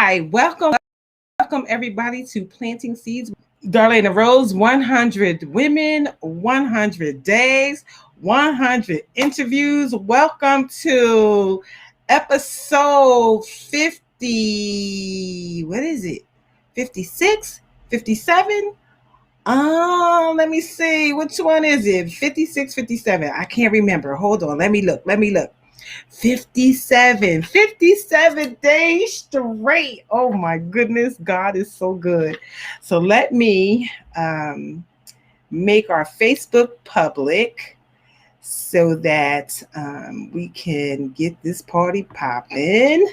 Hi, welcome everybody to Planting Seeds. Darlaina Rose, 100 women, 100 days, 100 interviews. Welcome to episode 50. What is it? 56? 57? Let me see. Which one is it? 56, 57. I can't remember. Hold on. Let me look. 57 days straight. Oh my goodness, God is so good. So let me make our Facebook public so that we can get this party popping.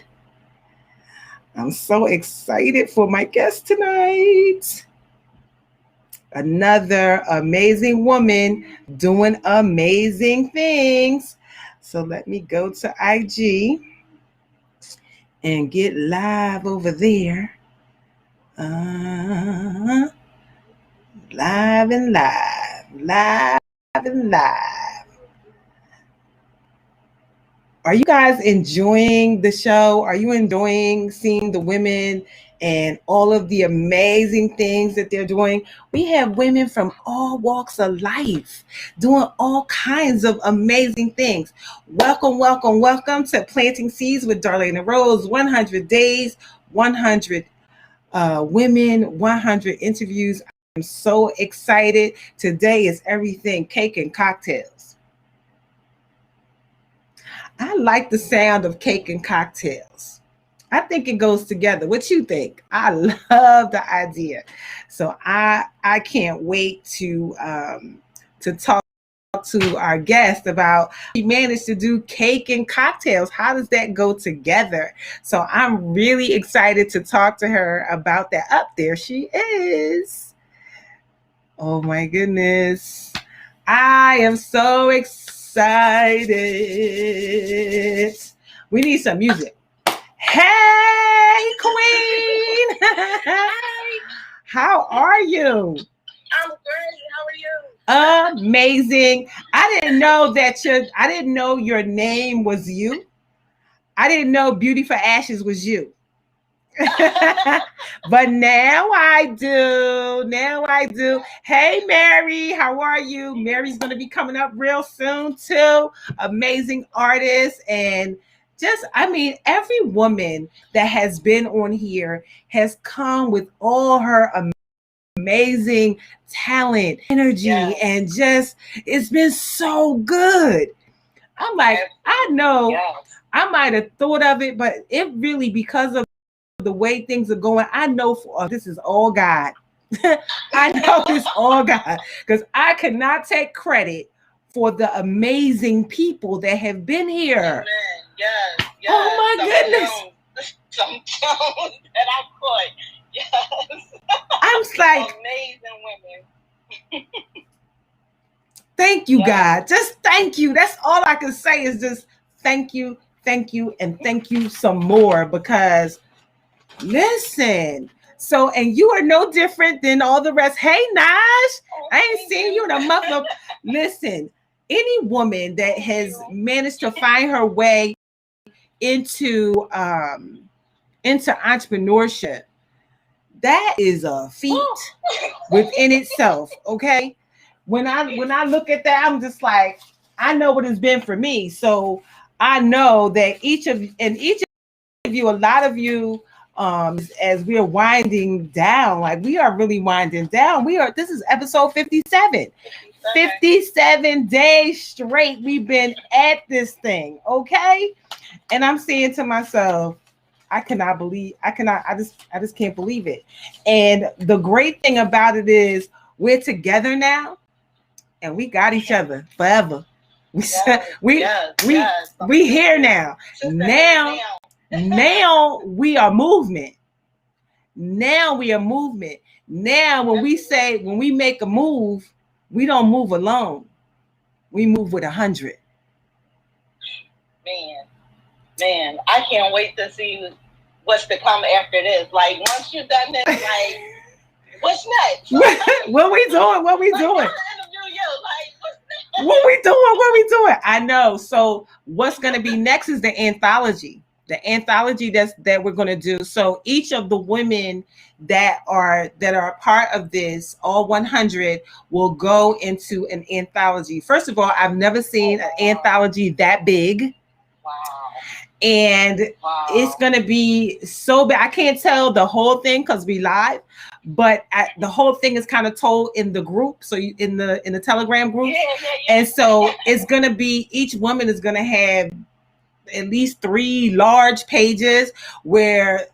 I'm so excited for my guest tonight. Another amazing woman doing amazing things. So let me go to IG and get live over there. Live and live. Are you guys enjoying the show? Are you enjoying seeing the women and all of the amazing things that they're doing? We have women from all walks of life doing all kinds of amazing things. Welcome to Planting Seeds with Darlaina Rose. 100 days, 100 women, 100 interviews. I'm so excited. Today is everything cake and cocktails. I like the sound of cake and cocktails. I think it goes together. What you think? I love the idea. So I can't wait to talk to our guest about he managed to do cake and cocktails. How does that go together? So I'm really excited to talk to her about that. Up there she is. Oh my goodness. I am so excited. We need some music. Hey, Queen. How are you? I'm great. How are you? Amazing. I didn't know your name was you. I didn't know Beauty for Ashes was you. But now I do. Hey, Mary, how are you? Mary's going to be coming up real soon too. Amazing artist. And every woman that has been on here has come with all her amazing talent, energy, yes. And just, it's been so good. I'm like, I know, yes. I might have thought of it, but it really, because of the way things are going, I know this is all God. I know it's all God, because I cannot take credit for the amazing people that have been here. Amen. Yes. Oh my goodness. Some tones that I put. Yes. I'm like, amazing women. Thank you, God. Just thank you. That's all I can say is just thank you, and thank you some more, because listen, and you are no different than all the rest. Hey, Nash, I ain't seen you in a month. Listen, any woman that has managed to find her way into entrepreneurship, that is a feat within itself. Okay, when I look at that, I'm just like, I know what it's been for me. So I know that each of you, a lot of you. As we are winding down, like we are really winding down. This is episode 57. 57 days straight we've been at this thing, okay? And I'm saying to myself, I just can't believe it. And the great thing about it is we're together now and we got each other forever. We here now. Now we are movement. Now when we make a move, we don't move alone. We move with 100. Man, I can't wait to see what's to come after this. Like, once you've done this, like, what's next? What we doing? Like, interview you. Like, what's next? What we doing? I know. So what's going to be next is the anthology. the anthology that we're going to do. So each of the women that are a part of this, all 100, will go into an anthology. First of all, I've never seen an anthology that big. Wow. And it's going to be so big. I can't tell the whole thing because we live, but the whole thing is kind of told in the group. So in the Telegram group. And so it's going to be, each woman is going to have at least 3 large pages where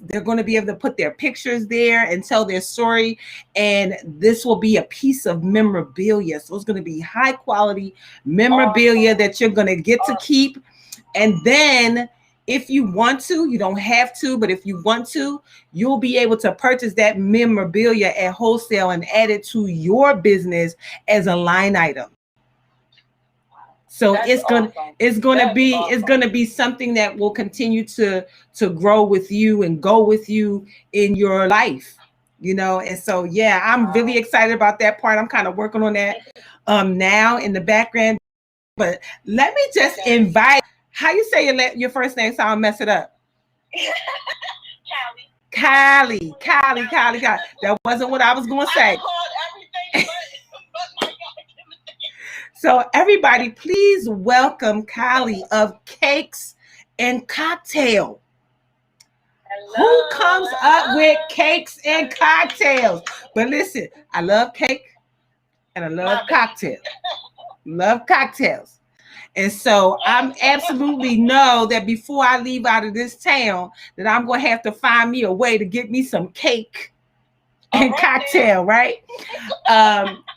they're going to be able to put their pictures there and tell their story. And this will be a piece of memorabilia. So it's going to be high quality memorabilia that you're going to get to keep. And then if you want to, you don't have to, but if you want to, you'll be able to purchase that memorabilia at wholesale and add it to your business as a line item. So it's gonna be something that will continue to grow with you and go with you in your life, you know. And so yeah, I'm really excited about that part. I'm kind of working on that now in the background. But let me just invite. How you say your first name so I don't mess it up? Callie. That wasn't what I was going to say. So everybody, please welcome Callie of Cakes and Cocktail. Hello. Who comes up with cakes and cocktails? But listen, I love cake and I love cocktails. Love cocktails. And so I'm absolutely know that before I leave out of this town, that I'm going to have to find me a way to get me some cake and cocktail, right?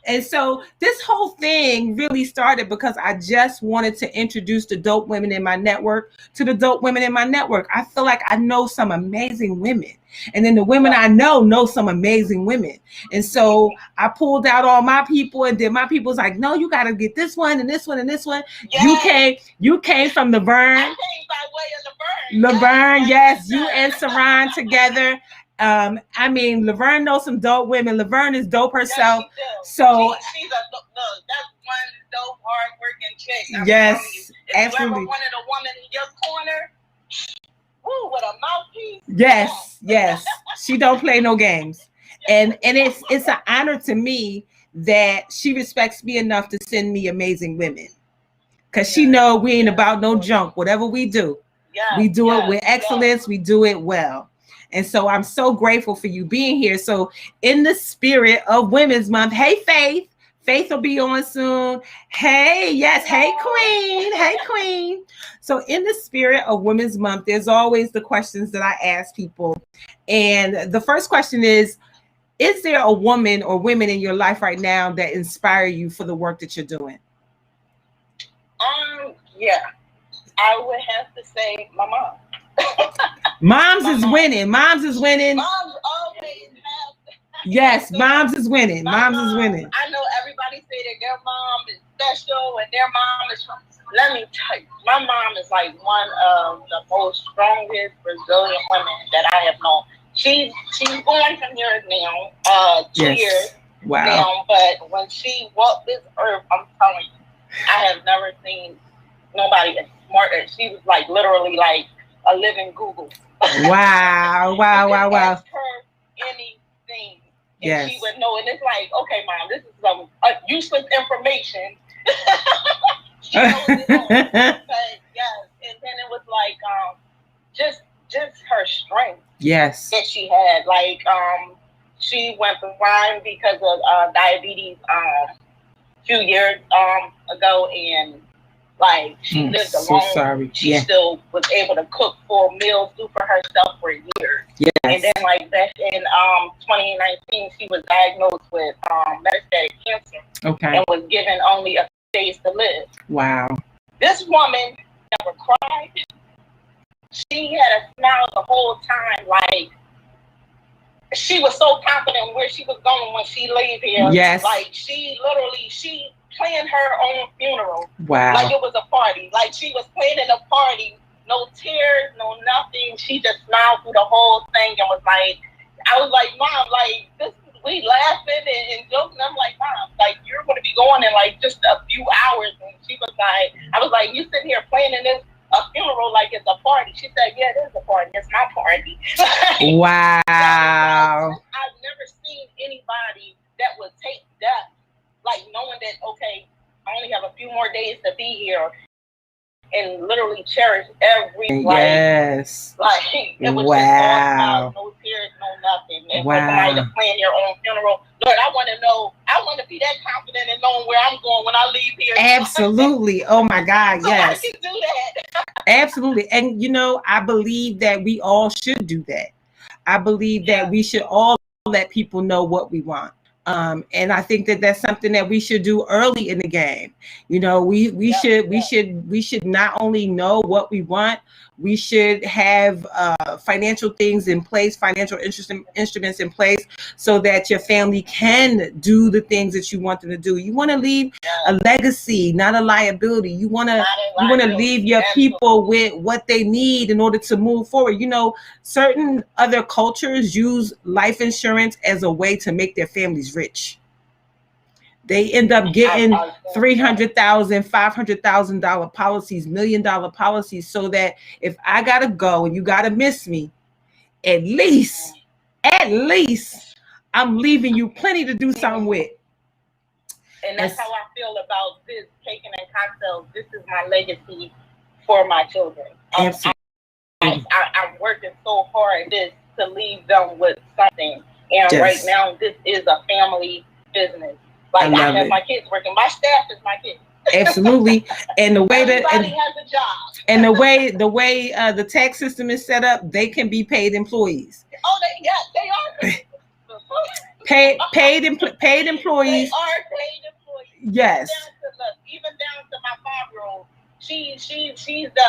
And so this whole thing really started because I just wanted to introduce the dope women in my network to the dope women in my network. I feel like I know some amazing women. And then the women I know some amazing women. And so I pulled out all my people, and then my people was like, no, you got to get this one and this one and this one. Yes. You came from Laverne. I came by way of Laverne. Yes, you and Saran together. I mean, Laverne knows some dope women. Laverne is dope herself. Yes, so she's that's one dope, hard-working chick. Yes, absolutely. You ever wanted a woman in your corner, with a mouthpiece. Yes. She don't play no games, and it's an honor to me that she respects me enough to send me amazing women, because she know we ain't about no junk. Whatever we do, we do it with excellence. We do it well. And so I'm so grateful for you being here. So in the spirit of Women's Month, hey, Faith. Faith will be on soon. Hey, yes. Hey, Queen. Hey, Queen. So in the spirit of Women's Month, there's always the questions that I ask people. And the first question is there a woman or women in your life right now that inspire you for the work that you're doing? Yeah. I would have to say my mom. Moms is winning. Moms always have. Yes, moms is winning. Moms is winning. I know everybody say that their mom is special and their mom is. Let me tell you, my mom is like one of the most strongest Brazilian women that I have known. She's going from here now, 2 years now. But when she walked this earth, I'm telling you, I have never seen nobody as smart as she was. Like literally, like a living Google. Wow. Ask her anything, and she would know. And it's like, okay, Mom, this is some useless information. She knows it all. But yes, and then it was like, just her strength. Yes, that she had. Like, she went blind because of diabetes a few years ago, and like she lived alone. So sorry. She still was able to cook full meals, do for herself for years. Yes. And then like back in 2019, she was diagnosed with metastatic cancer. Okay. And was given only a few days to live. Wow. This woman never cried. She had a smile the whole time. Like she was so confident where she was going when she laid here. Yes. Like she planned her own funeral. Wow. Like it was a party. Like she was planning a party. No tears, no nothing. She just smiled through the whole thing and was like, I was like, Mom, like this, we laughing and joking. I'm like, Mom, like you're going to be going in like just a few hours. And she was like, I was like, you sitting here planning this a funeral like it's a party. She said, yeah, it is a party. It's my party. Wow. I've never seen anybody that would take death, like knowing that, okay, I only have a few more days to be here, and literally cherish every yes. Like it was just all smiles, no tears, no nothing. And for somebody to plan your own funeral, Lord, I want to be that confident in knowing where I'm going when I leave here. Absolutely. Oh my God, so yes. I can do that. Absolutely. And I believe that we all should do that. I believe that we should all let people know what we want. And I think that that's something that we should do early in the game. We should not only know what we want, we should have financial things in place, financial instruments in place, so that your family can do the things that you want them to do. You want to leave a legacy, not a liability. You want to leave your people with what they need in order to move forward. Certain other cultures use life insurance as a way to make their families rich. They end up getting $300,000, $500,000 policies, $1 million policies, so that if I gotta go and you gotta miss me, at least I'm leaving you plenty to do something with. And that's how I feel about this Caking and Cocktails. This is my legacy for my children. I'm working so hard to leave them with something. And right now, this is a family business. Like I have my kids working. My staff is my kids. Absolutely. And the way everybody has a job. And the way the tax system is set up, they can be paid employees. Oh, they are. Paid employees. They are paid employees. Yes. Even down to my 5-year-old. She's the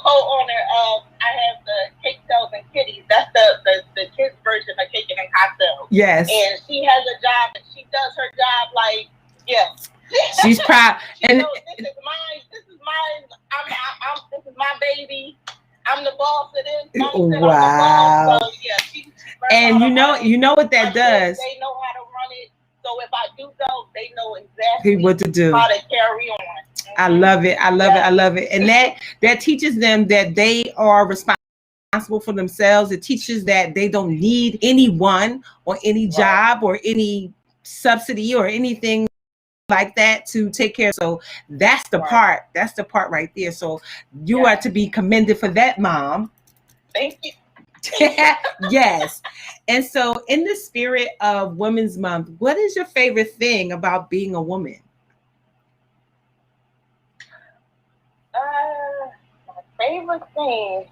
co-owner of I have the Cake Tales and Kitties. That's the kids version of Caking and Cocktails. Yes. And she has a job and she does her job like She's proud. And this is mine. This is my baby. I'm the boss of this. Wow. So, and you know what that does. They know how to run it. So if I do go, they know exactly what to do. How to carry on. I love it. I love it. And that teaches them that they are responsible for themselves. It teaches that they don't need anyone or any job or any subsidy or anything like that to take care of. So that's the part. That's the part right there. So you are to be commended for that, Mom. Thank you. Yes. And so in the spirit of Women's Month, what is your favorite thing about being a woman? My favorite thing.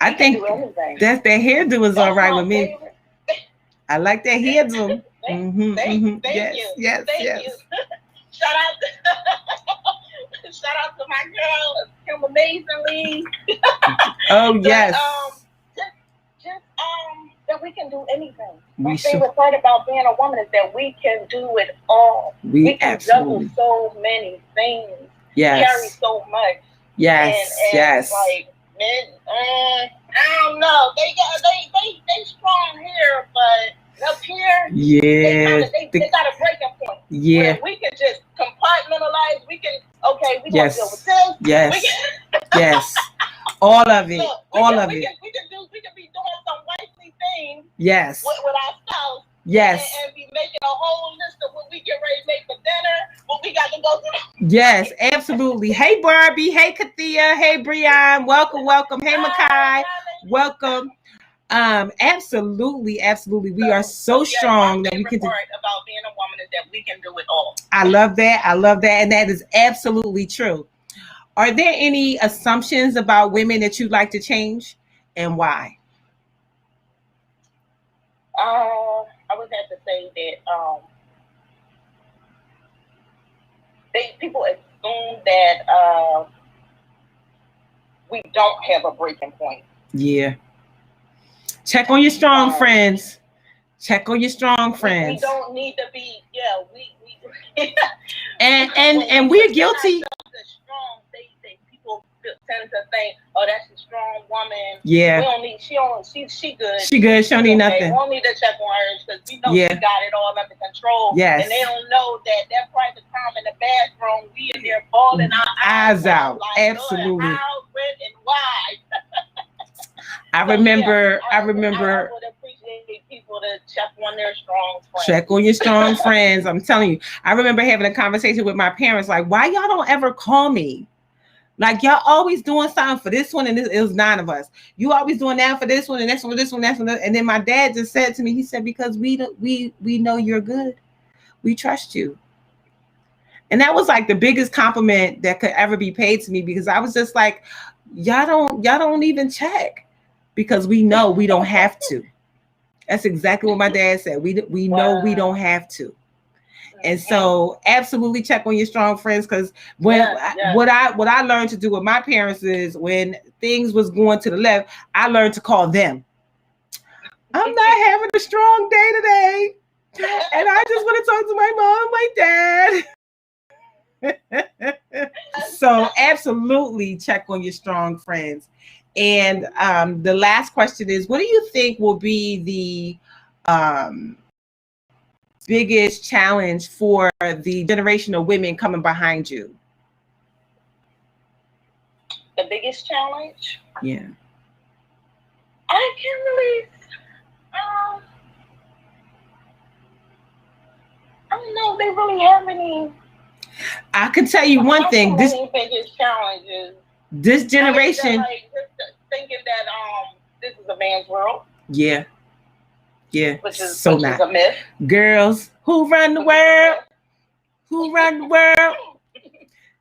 I think that's that hairdo is all right with me. Favorite. I like that hairdo. Thank you. Yes. Shout out to my girl, Kim Amazingly. Oh yes. That we can do anything. My favorite part about being a woman is that we can do it all. We can juggle so many things. Yes. Carry so much. Yes. And like men, I don't know. They strong here, but up here, they got a breaking point. Yeah. Where we can just compartmentalize. We can we can deal with this. Yes. All of it. We can be doing some wifely things. Yes. With our spouse. Yes. And be making a whole list of what we get ready to make for dinner, what we got to go through. Yes, absolutely. Hey, Barbie. Hey, Kathia. Hey, Brian. Welcome. Hey, Makai. Welcome. Absolutely. We are so strong that we can do. About being a woman is that we can do it all. I love that, and that is absolutely true. Are there any assumptions about women that you'd like to change, and why? I would have to say that people assume that we don't have a breaking point. Yeah. Check on your strong friends. We don't need to be. We. and we're guilty. Strong. People tend to think, oh, that's a strong woman. Yeah. We don't need, she good. She good. She don't need nothing. We don't need to check on her because we know she got it all under control. Yes. And they don't know that private time in the bathroom, we in there bawling our eyes out. Like, absolutely. How, when, and why? I remember. I would appreciate people to check on their strong friends. Check on your strong friends. I'm telling you. I remember having a conversation with my parents, like, why y'all don't ever call me? Like, y'all always doing something for this one, and it was 9 of us. You always doing that for this one, and this one, this one, that's one. And then my dad just said to me, he said, because we know you're good. We trust you. And that was like the biggest compliment that could ever be paid to me, because I was just like, y'all don't even check, because we know we don't have to. That's exactly what my dad said. We know we don't have to. And so absolutely check on your strong friends, because what I learned to do with my parents is when things was going to the left, I learned to call them. I'm not having a strong day today, and I just want to talk to my mom and my dad. So absolutely check on your strong friends. And the last question is, what do you think will be the biggest challenge for the generation of women coming behind you? The biggest challenge? Yeah. I can't really. I don't know if they really have any. I can tell you one thing. This biggest challenge is this generation. Like, thinking that this is a man's world. Yeah. Yeah. Which is so which is a myth. Girls, who run the world? Who run the world?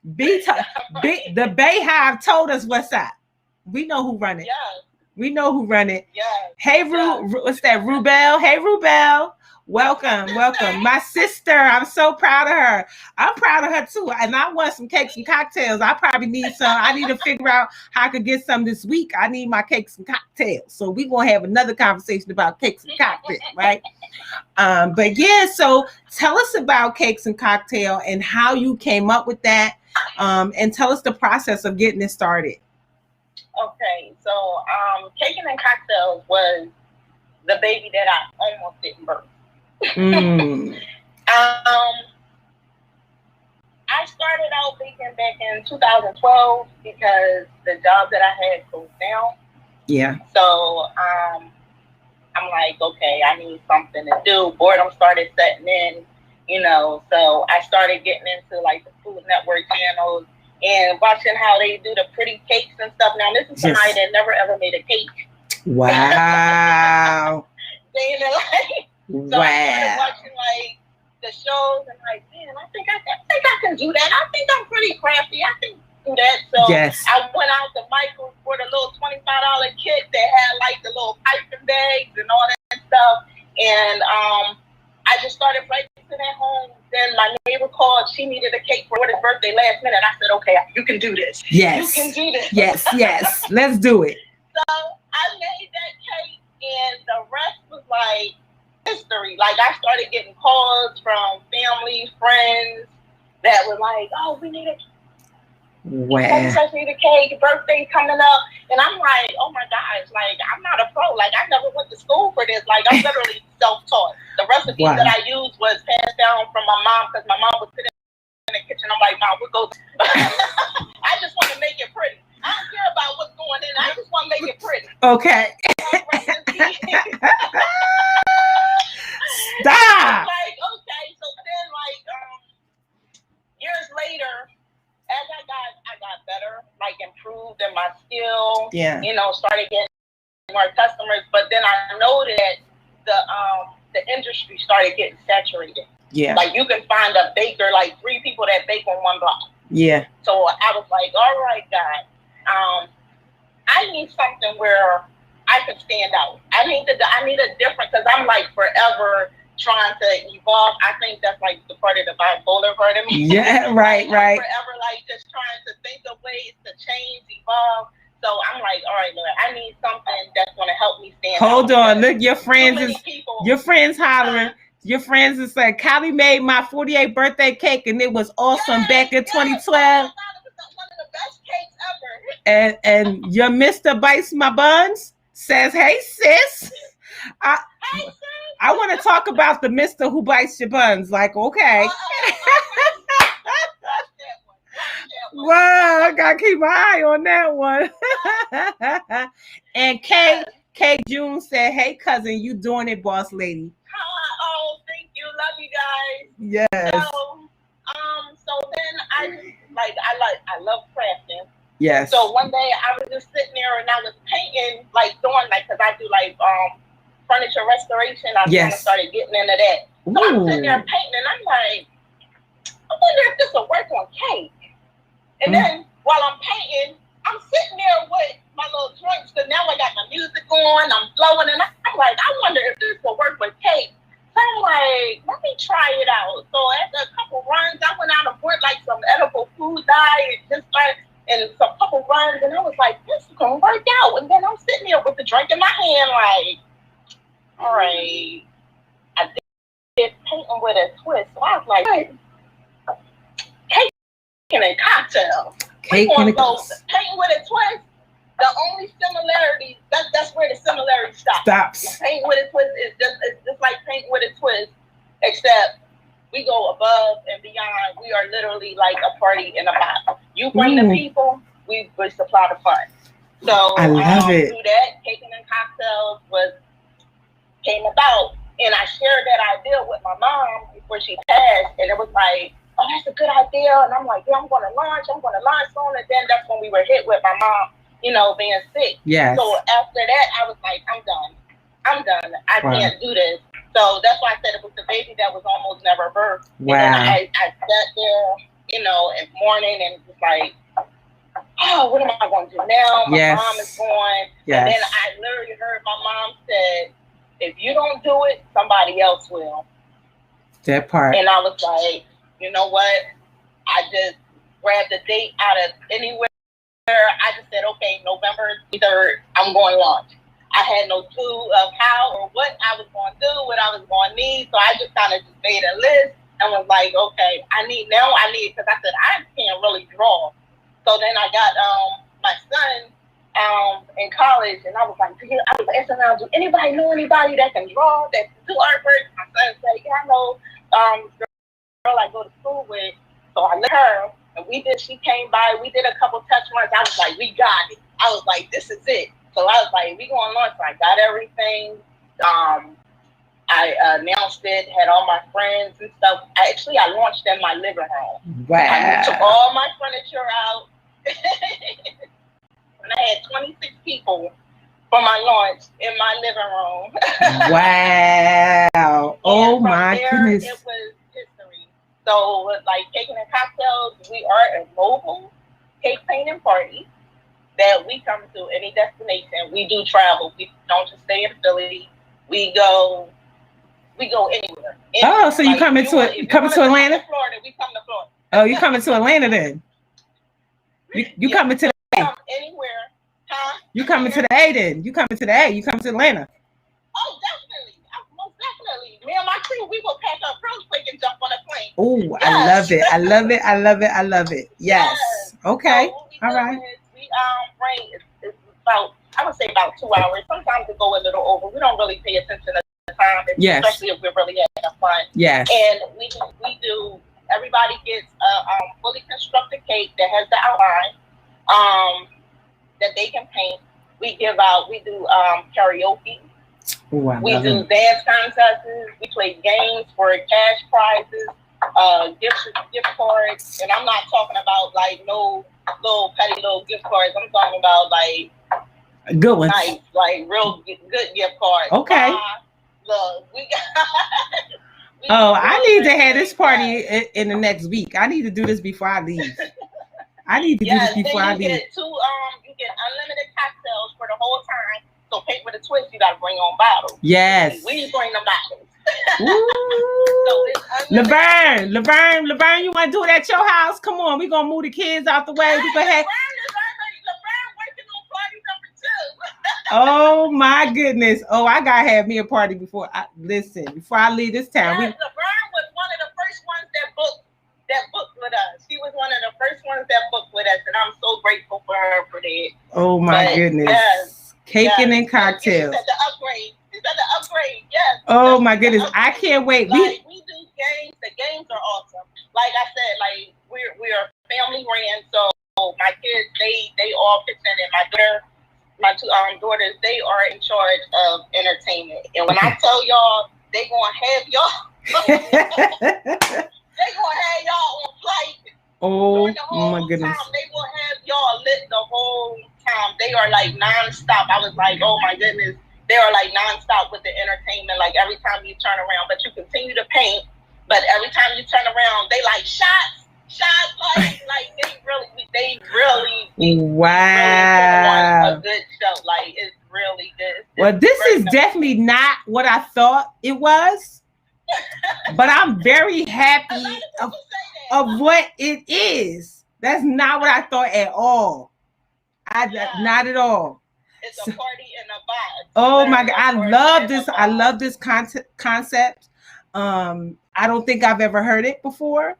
The Bayhive told us what's up. We know who run it. Yeah. We know who run it. Yeah. Hey, what's that? Rubel. Hey, Rubel. Welcome. My sister. I'm so proud of her. I'm proud of her too. And I want some cakes and cocktails. I probably need some. I need to figure out how I could get some this week. I need my cakes and cocktails. So we're going to have another conversation about cakes and cocktails, right? But yeah, so tell us about Cakes and Cocktail and how you came up with that. And tell us the process of getting it started. Okay, so Cakes and Cocktails was the baby that I almost didn't birth. I started out baking back in 2012 because the job that I had closed down. Yeah. So I'm like, okay, I need something to do. Boredom started setting in, so I started getting into like the Food Network channels and watching how they do the pretty cakes and stuff. Now, this is somebody that never ever made a cake. Wow. Day in their life. So I started watching like the shows and like, man, I think I can do that. I think I'm pretty crafty. I can do that. So I went out to Michael's for the little $25 kit that had like the little piping bags and all that stuff. And I just started practicing at home. Then my neighbor called. She needed a cake for his birthday last minute. I said, okay, you can do this. Yes. You can do this. Yes. Let's do it. So I made that cake, and the rest was like history. Like, I started getting calls from family, friends that were like, oh, we need a cake. Wow. Such need a cake, birthday coming up. And I'm like, oh my gosh, like, I'm not a pro. Like, I never went to school for this. Like, I'm literally self-taught. The recipes that I used was passed down from my mom, because my mom would sit in the kitchen. I'm like, Mom, we'll go. I just want to make it pretty. I don't care about what's going in. I just want to make it pretty. Okay. Stop. Like, okay, so then like years later, as I got better, like improved in my skill, started getting more customers. But then I know that the industry started getting saturated. Yeah. Like, you can find a baker, like 3 people that bake on one block. Yeah. So I was like, all right, God, I need something where I can stand out. I need a different, because I'm like forever trying to evolve. I think that's like the part of the bipolar part of me. Yeah, right. Forever like just trying to think of ways to change, evolve. So I'm like, all right, Lord, I need something that's going to help me stand out. Hold on, look, your friends hollering. Your friends is like, Callie made my 48th birthday cake and it was awesome back in 2012. I thought it was one of the best cakes. ever. And your Mr. Bites My Buns says, "Hey sis, I want to talk about the Mr. who bites your buns." Like, okay. Well, I gotta keep my eye on that one. And K June said, "Hey cousin, you doing it, boss lady?" Oh, thank you, love you guys. Yes. So then I love crafting. Yes. So one day I was just sitting there and I was painting, because I do furniture restoration. I kind of started getting into that. So I'm sitting there painting and I'm like, I wonder if this will work on cake. And then while I'm painting, I'm sitting there with my little drinks, because now I got my music on, I'm flowing, and I'm like, I wonder if this will work with cake. So I'm like, let me try it out. So after a couple runs, I went out and bought some edible food dye and some couple runs, and I was like, this is gonna work out. And then I'm sitting there with the drink in my hand, like, all right, I did painting with a twist. So I was like, cake and cocktail. Cake and painting with a twist. The only similarity, that's where the similarity stops. Painting with a twist is just like painting with a twist, except we go above and beyond. We are literally like a party in a bottle. You bring the people, we supply the fun. So I love it. Through that, Cake and Cocktails came about, and I shared that idea with my mom before she passed, and it was like, oh, that's a good idea. And I'm like, yeah, I'm going to launch soon. And then that's when we were hit with my mom, being sick. Yes. So after that, I was like, I'm done. I can't do this. So that's why I said it was the baby that was almost never birthed. Wow. And then I sat there, in the morning and just like, oh, what am I going to do now? My mom is gone. Yes. And then I literally heard my mom said, if you don't do it, somebody else will. That part. And I was like, you know what? I just grabbed a date out of anywhere. I just said, okay, November 3rd, I'm going to launch. I had no clue of how or what I was going to do, what I was going to need. So I just kind of just made a list and was like, okay, I need, because I said, I can't really draw. So then I got my son in college, and I was like, I was asking around, do anybody know anybody that can draw, that can do artwork? My son said, yeah, I know girl I go to school with. So I let her, and she came by, we did a couple touch runs. I was like, we got it. I was like, this is it. So I was like, we going to launch. So I got everything. I announced it, had all my friends and stuff. I launched in my living room. Wow. I took all my furniture out. And I had 26 people for my launch in my living room. Wow. Oh my goodness. It was history. So like Cake and Cocktails, we are a mobile cake painting party that we come to any destination. We do travel. We don't just stay in Philly. We go anywhere. Oh, so you coming to Atlanta? Florida, we come to Florida. Oh, you coming to Atlanta then? You coming to the A? Anywhere, huh? You coming to the A then? You coming to the A? You coming to Atlanta? Oh, definitely, most definitely. Me and my crew, we will pack up real quick and jump on a plane. Oh, yes. I love it! I love it! I love it! I love it! Yes. Okay. So all right. We bring it's about, I would say about 2 hours. Sometimes it go a little over. We don't really pay attention to the time, especially if we're really having fun. Yes. And we do. Everybody gets a fully constructed cake that has the outline that they can paint. We do karaoke. Ooh, we do dance contests. We play games for cash prizes, gift cards. And I'm not talking about like no little petty little gift cards. I'm talking about like good ones, nice, like real good gift cards. Okay. Look, we got. I need to have this party in the next week. I need to do this before I leave. I need to do this before I leave. You get unlimited cocktails for the whole time. So paint with a twist, you gotta bring on bottles. Yes. We bring them bottles. So Laverne, you want to do it at your house? Come on, we're gonna move the kids out the way. We're gonna have. Laverne working on party number 2. Oh my goodness! Oh, I gotta have me a party before I leave this town. Laverne was one of the first ones that booked with us. She was one of the first ones that booked with us, and I'm so grateful for her for that. Oh my goodness. Yes, caking and cocktails. She said the upgrade. She said the upgrade. Yes. Oh my goodness. I can't wait. Like, we do games. The games are awesome. Like I said, like we're family ran, so my kids, they all pitch in, and my two daughters, they are in charge of entertainment. And when I tell y'all, they gonna have y'all they gonna have y'all on flight. Oh my goodness. Time. They will have y'all lit the whole time. They are like nonstop. I was like, oh my goodness. They are like nonstop with the entertainment. Like every time you turn around, but you continue to paint. But every time you turn around, they like shots, like they really wow. Really a good show. Like it's really good. Well, this is definitely not what I thought it was, but I'm very happy of what it is. That's not what I thought at all. Not at all. It's a party and a vibe. Oh my God, I love this. I love this concept. I don't think I've ever heard it before.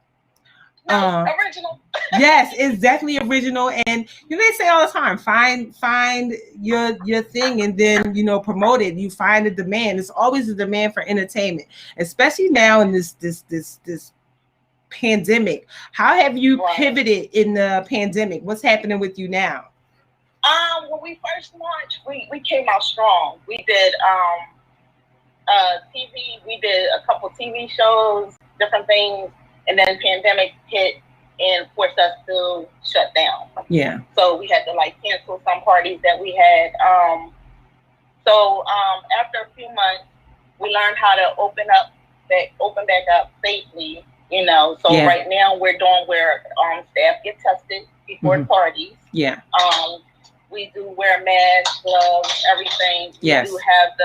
No, original. Yes, it's definitely original. And they say all the time, find your thing and then promote it. You find the demand. It's always a demand for entertainment, especially now in this pandemic. How have you pivoted in the pandemic? What's happening with you now? When we first launched, we came out strong. We did TV. We did a couple TV shows, different things. And then the pandemic hit and forced us to shut down. Yeah. So we had to cancel some parties that we had. So after a few months, we learned how to open back up safely. So right now we're doing where staff get tested before parties. Yeah. We do wear masks, gloves, everything. Yes. We do have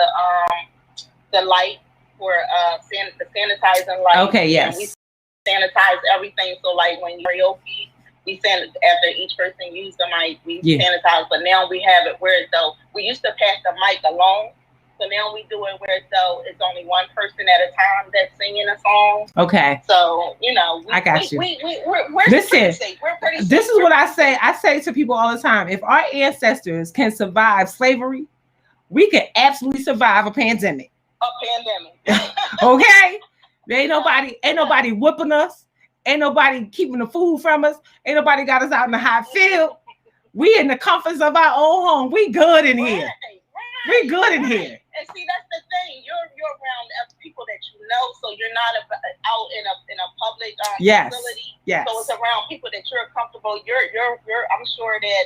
the light for the sanitizing light. Okay. Yes. And we sanitize everything. So when karaoke, we after each person used the mic, we sanitize. But now we have it where we used to pass the mic alone. So now we do it where it's only one person at a time that's singing a song. Okay. So I got you. We're Listen, pretty safe. We're pretty safe. This is what I say. I say to people all the time: if our ancestors can survive slavery, we can absolutely survive a pandemic. Okay. Ain't nobody whooping us. Ain't nobody keeping the food from us. Ain't nobody got us out in the hot field. We in the comforts of our own home. We good in here. Right. We good in here. And see, that's the thing. You're around people that you know, so you're not out in a public facility. Yes. So it's around people that you're comfortable. You're. I'm sure that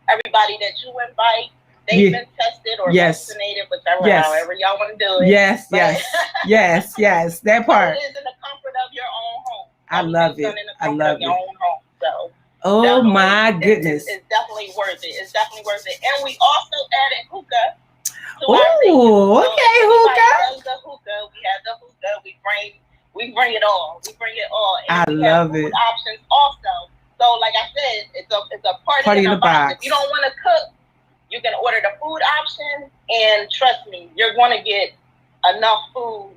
everybody that you invite, they've been tested or vaccinated, however y'all want to do it. Yes. Yes. That part. It is in the comfort of your own home. I love it. I love it. Your own home. So. Oh my goodness. It's definitely worth it. It's definitely worth it. And we also added hookah. Oh, okay, hookah. The hookah. We have the hookah. We bring it all. We bring it all. And I love it. Options also. So like I said, it's a party in a box. If you don't want to cook, you can order the food option, and trust me, you're going to get enough food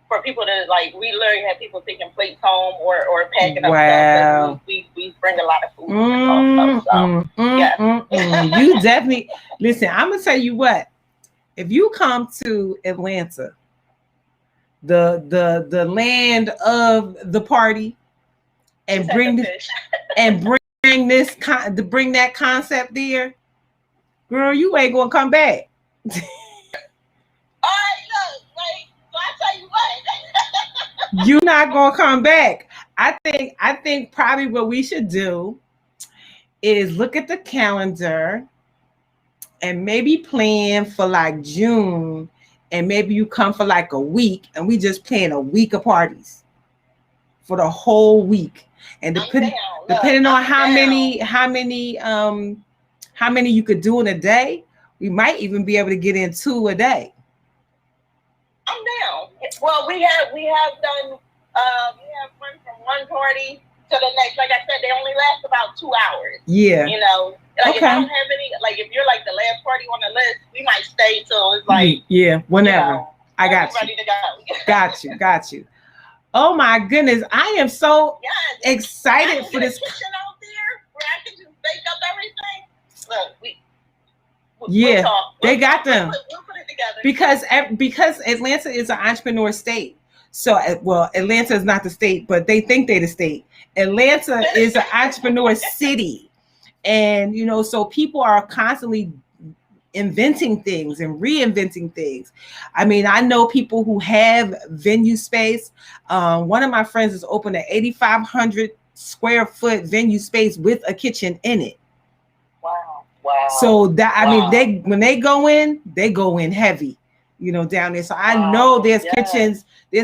for people to we literally have people taking plates home or packing up stuff. We bring a lot of food. You definitely listen. I'm gonna tell you what. If you come to Atlanta, the land of the party, and bring that concept there, girl, you ain't gonna come back. You're not gonna come back. I think probably what we should do is look at the calendar and maybe plan for June, and maybe you come for a week, and we just plan a week of parties for the whole week. And depending on how many you could do in a day, we might even be able to get in 2 a day. I'm down. Well, we have done went from one party to the next. Like I said, they only last about 2 hours. Yeah. If I don't have any, if you're the last party on the list, we might stay till it's whenever. I got you. Ready to go. Got you. Oh my goodness. I am so excited for this. Kitchen out there where I can just bake up everything. Look, they got them. We'll put it together. Because Atlanta is an entrepreneur state. So, well, Atlanta is not the state, but they think they're the state. Atlanta is an entrepreneur city. And, you know, so people are constantly inventing things and reinventing things. I mean, I know people who have venue space. One of my friends has opened an 8,500 square foot venue space with a kitchen in it. Wow. So that, I mean, when they go in heavy, you know, down there. So I know there's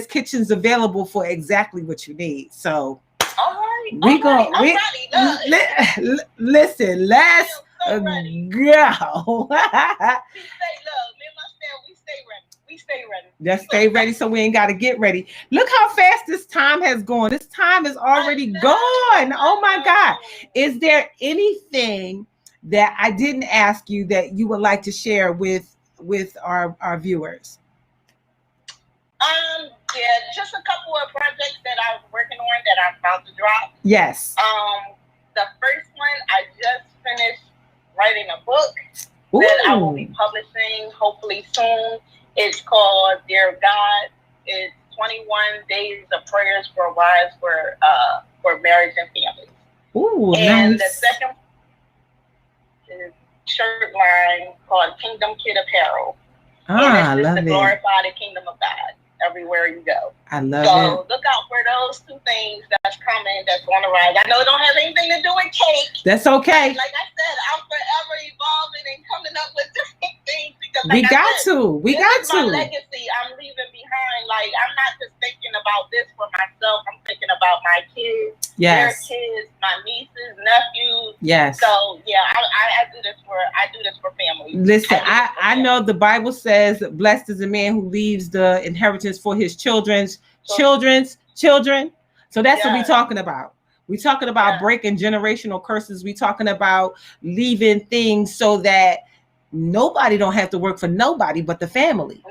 kitchens available for exactly what you need. So listen, let's go. We stay ready. Let's stay ready so we ain't got to get ready. Look how fast this time has gone. This time is already gone. Oh my God. Is there anything that I didn't ask you that you would like to share with our viewers? Just a couple of projects that I was working on that I'm about to drop. Yes. The first one, I just finished writing a book that I will be publishing hopefully soon. It's called Dear God. It's 21 Days of Prayers for Wives for Marriage and Families. Ooh, and nice. The second is shirt line called Kingdom Kid Apparel. I love it. To glorify the kingdom of God everywhere you go. I love it. So look out for those two things that's coming, that's on the rise. I know it don't have anything to do with cake. That's okay. Like I said, I'm forever evolving and coming up with different things because we got to. My legacy I'm leaving behind. Like, I'm not just thinking about this for myself. I'm thinking about my kids, their kids, my nieces, nephews. Yes. So yeah, I do this for family. Listen, I know the Bible says, "Blessed is the man who leaves the inheritance for his children's children." So that's what we're talking about. We're talking about breaking generational curses. We're talking about leaving things so that nobody don't have to work for nobody but the family.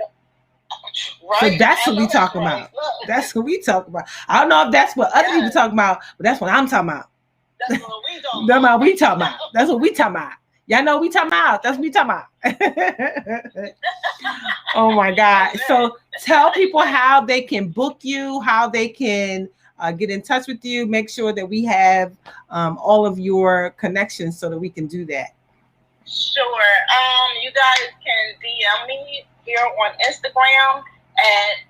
Right. So that's what we talking about. That's what we talk about. I don't know if that's what other people talking about, but that's what I'm talking about. That's what we talking about. That's what we talking about. That's what we talking about. Y'all know what we talking about. That's what we talking about. Oh my God. So tell people how they can book you, how they can get in touch with you. Make sure that we have all of your connections so that we can do that. Sure. You guys can DM me here on Instagram at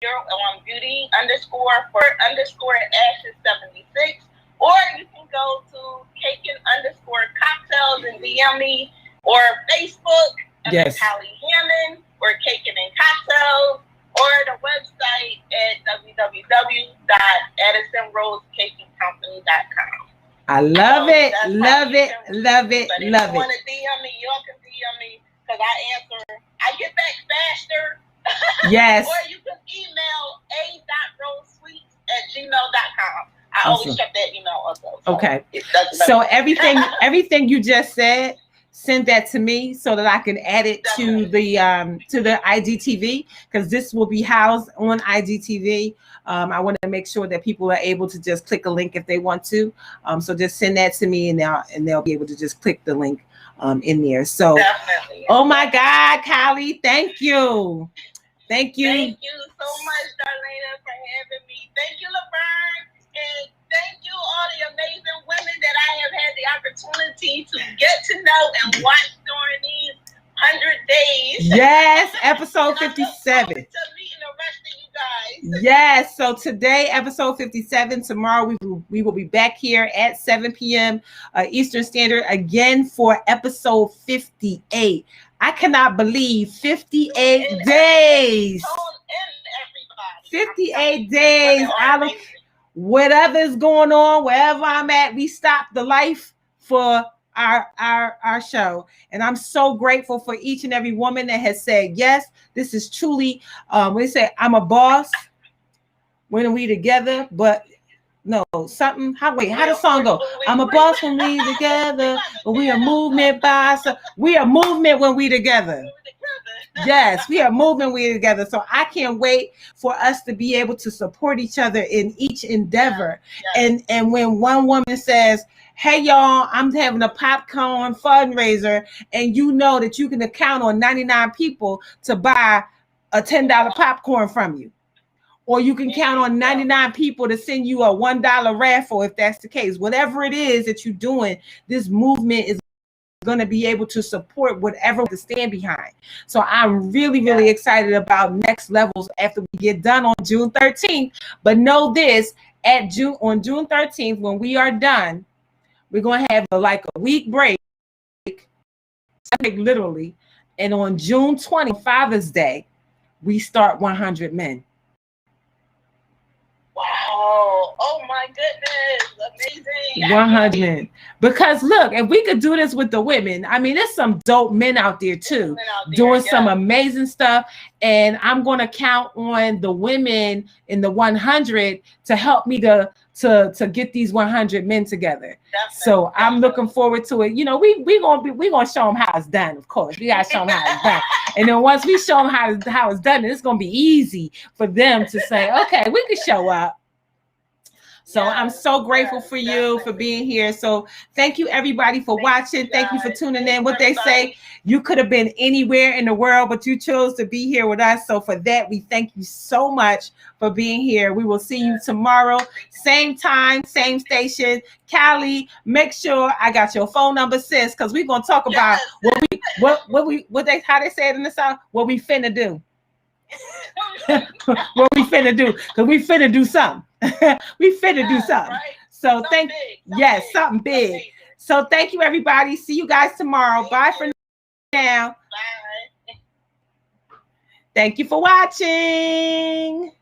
beauty_for_ashes76, or you can go to Cakin_cocktails and DM me, or Facebook Callie Hammond, or Cakin and Cocktails, or the website at www.addisonrosecakincompany.com. I love it. Love it. Love it. But if love you want to DM me, y'all can DM me because I get back faster. Yes. Or you can email a.rosesweets@gmail.com. I always check that email also. Okay. So everything you just said, send that to me so that I can add it to the IGTV, because this will be housed on IGTV. I want to make sure that people are able to just click a link if they want to. So just send that to me, and they'll be able to just click the link in there. So, oh my God, Callie, thank you. Thank you. Thank you so much, Darlaina, for having me. Thank you, Laverne, and thank you all the amazing women that I have had the opportunity to get to know and watch during these 100 days. Yes, episode 57. Yes, so today, episode 57. Tomorrow, we will be back here at 7 p.m. Eastern Standard again for episode 58. I cannot believe 58 days. 58 days. Whatever's going on, wherever I'm at, we stop the life for our show. And I'm so grateful for each and every woman that has said yes. This is truly, we say I'm a boss when we together, but no, something. How does the song go? I'm a boss when we together, but we are movement by ourselves. We are movement when we together. Yes, we are moving we together. So I can't wait for us to be able to support each other in each endeavor. And when one woman says, hey y'all, I'm having a popcorn fundraiser, and you know that you can count on 99 people to buy a $10 popcorn from you. Or you can count on 99 people to send you a $1 raffle if that's the case. Whatever it is that you're doing, this movement is going to be able to support whatever to stand behind. So I'm really, really excited about next levels after we get done on June 13th. But know this, on June 13th, when we are done, we're going to have a week break, literally. And on June 20th, Father's Day, we start 100 Men. Wow. Oh my goodness. Amazing. 100 men. Because look, if we could do this with the women, I mean, there's some dope men out there too, doing some amazing stuff. And I'm going to count on the women in the 100 to help me to get these 100 men together. So I'm looking forward to it. You know, we're gonna show them how it's done. Of course, we gotta show them how it's done. And then once we show them how it's done, it's gonna be easy for them to say, okay, we can show up. So I'm so grateful for you for being here. So thank you everybody for watching. Thank you for tuning in. What they say, you could have been anywhere in the world, but you chose to be here with us. So for that, we thank you so much for being here. We will see you tomorrow, same time, same station. Callie, make sure I got your phone number, sis, because we're gonna talk about how they say it in the South, what we finna do. What we finna do, because we finna do something. We finna do something. Right. So something big. So thank you everybody. See you guys tomorrow. Bye for now. Bye. Thank you for watching.